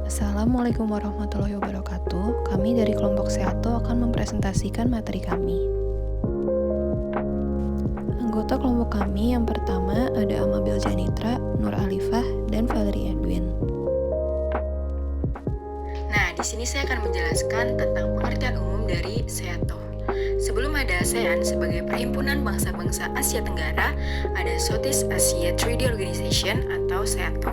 Assalamualaikum warahmatullahi wabarakatuh. Kami dari kelompok Seato akan mempresentasikan materi kami. Anggota kelompok kami yang pertama ada Amabil Janitra, Nur Alifah, dan Valerie Edwin. Nah, di sini saya akan menjelaskan tentang pengertian umum dari Seato. Sebelum ada ASEAN sebagai Perhimpunan Bangsa-Bangsa Asia Tenggara, ada Southeast Asia Treaty Organization atau Seato.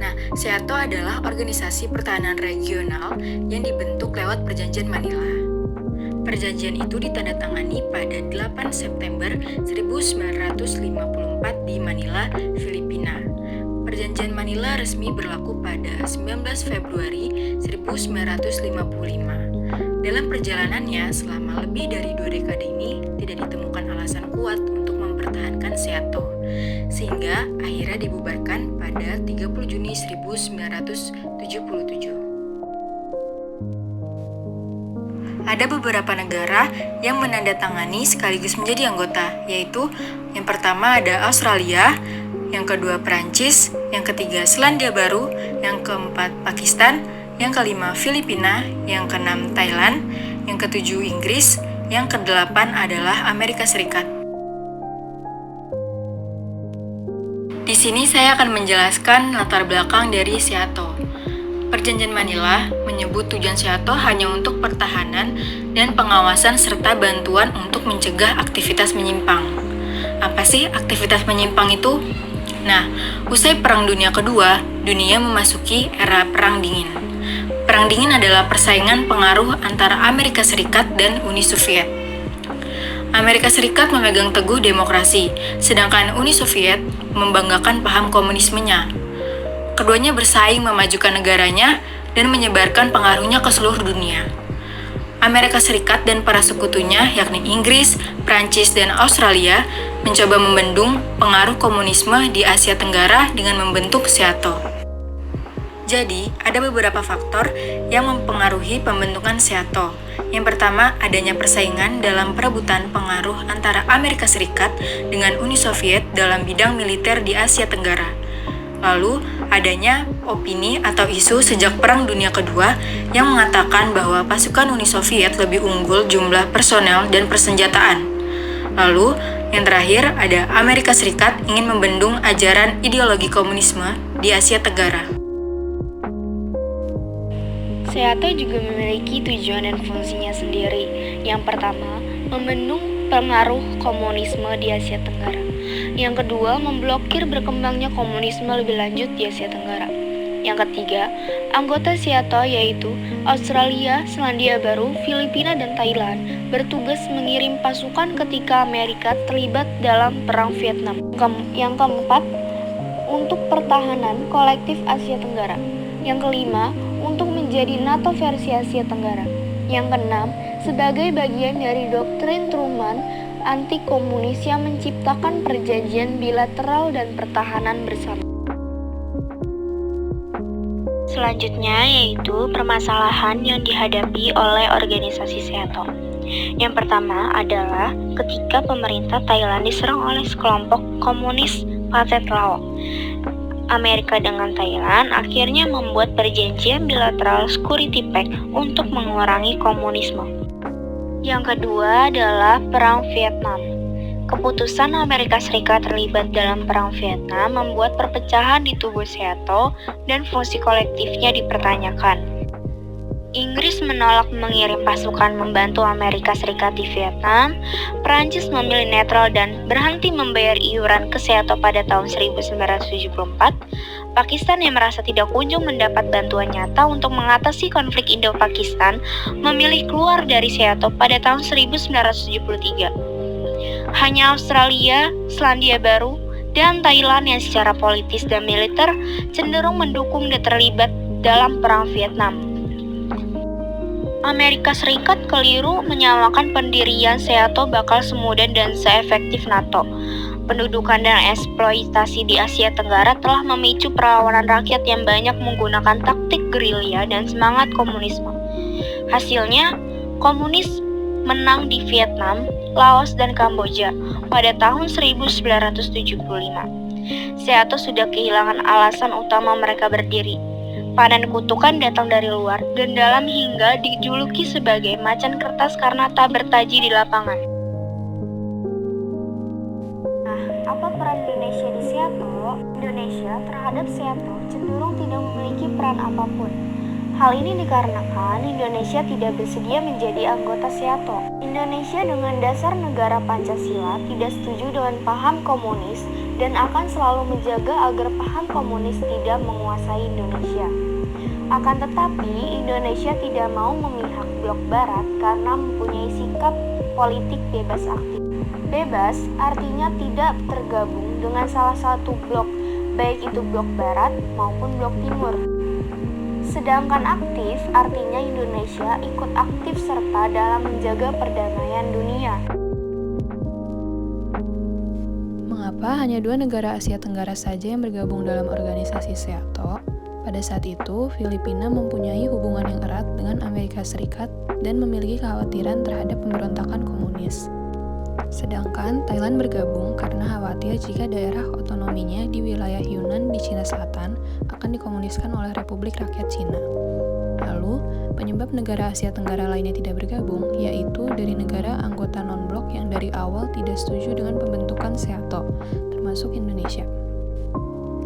Nah, Seato adalah organisasi pertahanan regional yang dibentuk lewat Perjanjian Manila. Perjanjian itu ditandatangani pada 8 September 1954 di Manila, Filipina. Perjanjian Manila resmi berlaku pada 19 Februari 1955. Dalam perjalanannya, selama lebih dari 2 dekade ini, tidak ditemukan alasan kuat untuk mempertahankan Seato, sehingga akhirnya dibubarkan pada 30 Juni 1977. Ada beberapa negara yang menandatangani sekaligus menjadi anggota, yaitu yang pertama ada Australia, yang kedua Perancis, yang ketiga Selandia Baru, yang keempat Pakistan, yang kelima Filipina, yang keenam Thailand, yang ketujuh Inggris, yang kedelapan adalah Amerika Serikat. Di sini saya akan menjelaskan latar belakang dari Seato. Perjanjian Manila menyebut tujuan Seato hanya untuk pertahanan dan pengawasan serta bantuan untuk mencegah aktivitas menyimpang. Apa sih aktivitas menyimpang itu? Nah, usai Perang Dunia Kedua, dunia memasuki era Perang Dingin. Perang Dingin adalah persaingan pengaruh antara Amerika Serikat dan Uni Soviet. Amerika Serikat memegang teguh demokrasi, sedangkan Uni Soviet membanggakan paham komunismenya. Keduanya bersaing memajukan negaranya dan menyebarkan pengaruhnya ke seluruh dunia. Amerika Serikat dan para sekutunya, yakni Inggris, Prancis, dan Australia, mencoba membendung pengaruh komunisme di Asia Tenggara dengan membentuk Seato. Jadi, ada beberapa faktor yang mempengaruhi pembentukan Seato. Yang pertama, adanya persaingan dalam perebutan pengaruh antara Amerika Serikat dengan Uni Soviet dalam bidang militer di Asia Tenggara. Lalu, adanya opini atau isu sejak Perang Dunia Kedua yang mengatakan bahwa pasukan Uni Soviet lebih unggul jumlah personel dan persenjataan. Lalu, yang terakhir ada Amerika Serikat ingin membendung ajaran ideologi komunisme di Asia Tenggara. Seato juga memiliki tujuan dan fungsinya sendiri. Yang pertama, membendung pengaruh komunisme di Asia Tenggara. Yang kedua, memblokir berkembangnya komunisme lebih lanjut di Asia Tenggara. Yang ketiga, anggota Seato yaitu Australia, Selandia Baru, Filipina, dan Thailand bertugas mengirim pasukan ketika Amerika terlibat dalam Perang Vietnam. Yang keempat, untuk pertahanan kolektif Asia Tenggara. Yang kelima, untuk menjadi NATO versi Asia Tenggara. Yang keenam, sebagai bagian dari doktrin Truman anti komunis yang menciptakan perjanjian bilateral dan pertahanan bersama. Selanjutnya yaitu permasalahan yang dihadapi oleh organisasi Seato. Yang pertama adalah ketika pemerintah Thailand diserang oleh sekelompok komunis Pathet Lao. Amerika dengan Thailand akhirnya membuat perjanjian bilateral Security Pact untuk mengurangi komunisme. Yang kedua adalah Perang Vietnam. Keputusan Amerika Serikat terlibat dalam Perang Vietnam membuat perpecahan di tubuh Seato dan fungsi kolektifnya dipertanyakan. Inggris menolak mengirim pasukan membantu Amerika Serikat di Vietnam, Prancis memilih netral dan berhenti membayar iuran ke Seato pada tahun 1974, Pakistan yang merasa tidak kunjung mendapat bantuan nyata untuk mengatasi konflik Indo-Pakistan memilih keluar dari Seato pada tahun 1973. Hanya Australia, Selandia Baru, dan Thailand yang secara politis dan militer cenderung mendukung dan terlibat dalam Perang Vietnam. Amerika Serikat keliru menyamakan pendirian Seato bakal semudah dan seefektif NATO. Pendudukan dan eksploitasi di Asia Tenggara telah memicu perlawanan rakyat yang banyak menggunakan taktik gerilya dan semangat komunisme. Hasilnya, komunis menang di Vietnam, Laos, dan Kamboja pada tahun 1975. Seato sudah kehilangan alasan utama mereka berdiri. Panen kutukan datang dari luar dan dalam hingga dijuluki sebagai macan kertas karena tak bertaji di lapangan. Nah, apa peran Indonesia di Seato? Indonesia terhadap Seato cenderung tidak memiliki peran apapun. Hal ini dikarenakan Indonesia tidak bersedia menjadi anggota Seato. Indonesia dengan dasar negara Pancasila tidak setuju dengan paham komunis dan akan selalu menjaga agar paham komunis tidak menguasai Indonesia. Akan tetapi, Indonesia tidak mau memihak blok barat karena mempunyai sikap politik bebas aktif. Bebas artinya tidak tergabung dengan salah satu blok, baik itu blok barat maupun blok timur. Sedangkan aktif artinya Indonesia ikut aktif serta dalam menjaga perdamaian dunia. Mengapa hanya 2 negara Asia Tenggara saja yang bergabung dalam organisasi Seato? Pada saat itu, Filipina mempunyai hubungan yang erat dengan Amerika Serikat dan memiliki kekhawatiran terhadap pemberontakan komunis. Sedangkan Thailand bergabung karena khawatir jika daerah otonominya di wilayah Yunnan di Cina Selatan akan dikomuniskan oleh Republik Rakyat Cina. Lalu, penyebab negara Asia Tenggara lainnya tidak bergabung yaitu dari negara anggota non-blok yang dari awal tidak setuju dengan pembentukan Seato, termasuk Indonesia.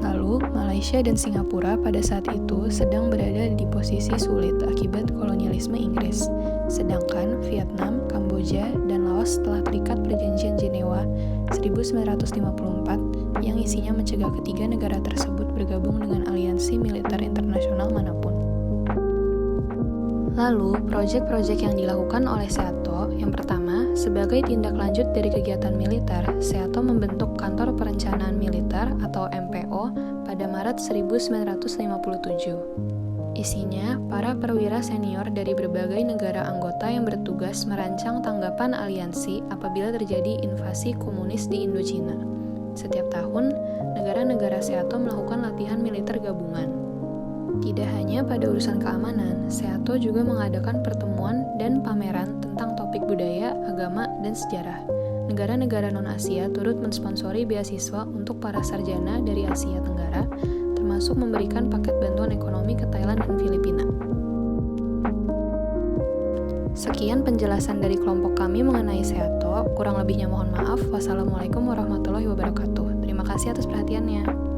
Lalu, Malaysia dan Singapura pada saat itu sedang berada di posisi sulit akibat kolonialisme Inggris. Sedangkan Vietnam, Kamboja, dan Laos telah terikat Perjanjian Jenewa 1954 yang isinya mencegah ketiga negara tersebut bergabung dengan aliansi militer internasional manapun. Lalu, proyek-proyek yang dilakukan oleh Seato, yang pertama, sebagai tindak lanjut dari kegiatan militer, Seato membentuk Kantor Perencanaan Militer atau MPO pada Maret 1957. Isinya, para perwira senior dari berbagai negara anggota yang bertugas merancang tanggapan aliansi apabila terjadi invasi komunis di Indochina. Setiap tahun, negara-negara Seato melakukan latihan militer gabungan. Tidak hanya pada urusan keamanan, Seato juga mengadakan pertemuan dan pameran tentang topik budaya, agama, dan sejarah. Negara-negara non-Asia turut mensponsori beasiswa untuk para sarjana dari Asia Tenggara, termasuk memberikan paket bantuan ekonomi ke Thailand dan Filipina. Sekian penjelasan dari kelompok kami mengenai Seato. Kurang lebihnya mohon maaf. Wassalamualaikum warahmatullahi wabarakatuh. Terima kasih atas perhatiannya.